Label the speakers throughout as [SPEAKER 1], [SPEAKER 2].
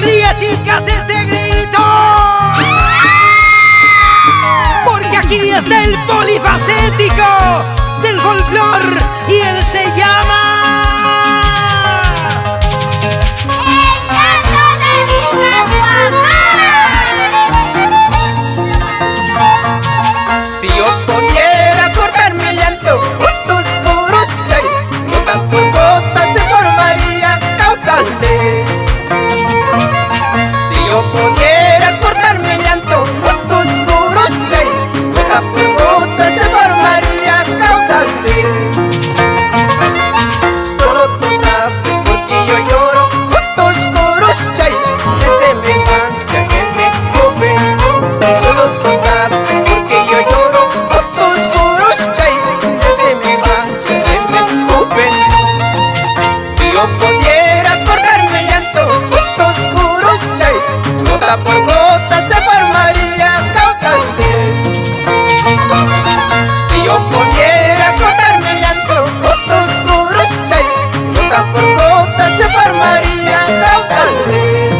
[SPEAKER 1] alegría, chicas, ese grito. Porque aquí está el polifacético del folclor y él se llama...
[SPEAKER 2] ¡El canto de mi mamá!
[SPEAKER 3] Si yo pudiera cortar mi llanto con tus puros chay, gota por gota se formaría caudales. Si yo pudiera cortar mi llanto con tus puros chay, gota por gota se formaría caudales. Solo tú sabes por qué yo lloro con tus puros chay, desde mi infancia que me juventud. Solo tú sabes por qué yo lloro con tus puros chay, desde mi infancia que me juventud. Si yo pudiera cortar mi llanto con tus puros chay, gota por gota se formaría caudales. Si yo pudiera cortar mi llanto con tus puros chay, gota por gota se formaría caudales.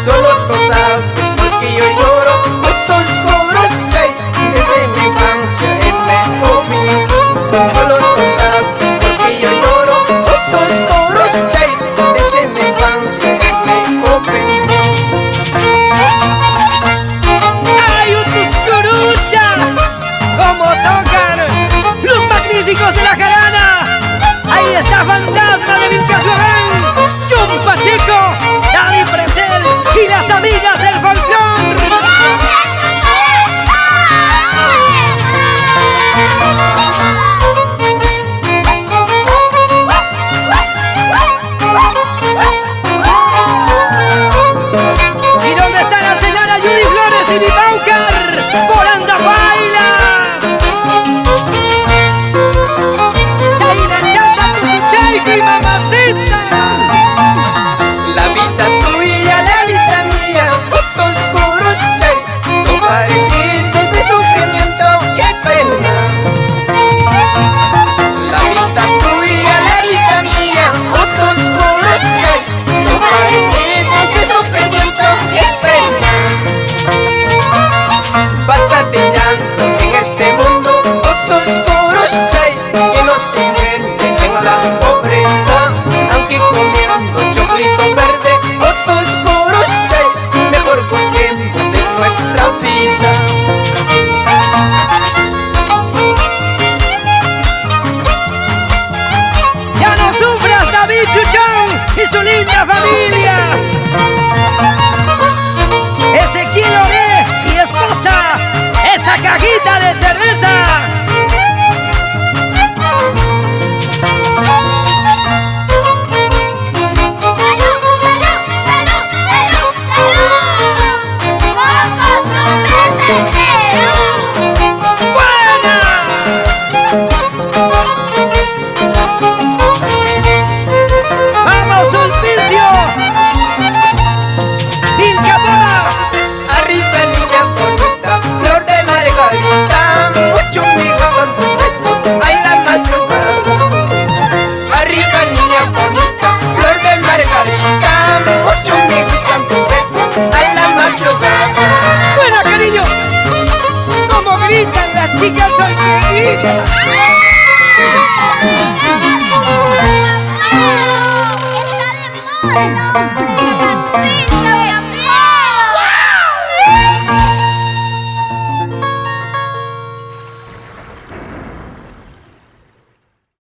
[SPEAKER 3] Solo tú sabes por qué yo lloro con tus puros chay, desde mi infancia en mi juventud. Solo tú sabes por qué yo lloro con tus puros chay, desde mi infancia en mi juventud.
[SPEAKER 1] ¡Ay, un tuscurucha! ¡Cómo tocan los magníficos de la jarana! Ahí está Fantasma de Vilcasuagán, John Pacheco, Dani Pretel y las amigas del folclor. ¿Y dónde está la señora Judy Flores y mi Paucar? ¡Por anda baila! ¡Chaina chata tu suchaico y mamacita!
[SPEAKER 3] La vida tuya, la vida mía, con tus puros chay, son parecidos de sufrimiento y pena. La vida tuya, la vida mía, con tus puros chay, son parecidos de sufrimiento y pena. Basta de llanto en este mundo, con tus puros chay, que nos viven en la pobreza, aunque comiendo chocolito verde, con tus puros chay, mejor busquemos de nuestra vida.
[SPEAKER 1] ¡Ya no sufras, David Chuchón y su linda familia! Ezequiel Oré y esposa, esa cajita de cerveza. ¡Vamos, Sulpicio! ¡Vilcapá!
[SPEAKER 3] Arriba niña bonita, flor de margarita, mucho amigo con tus besos, ay la madrugada. Arriba niña bonita, flor de margarita, mucho amigos con tus besos, ay la madrugada.
[SPEAKER 1] ¡Bueno, cariño! ¡Cómo gritan las chicas solteritas!
[SPEAKER 2] ¡Está de moda!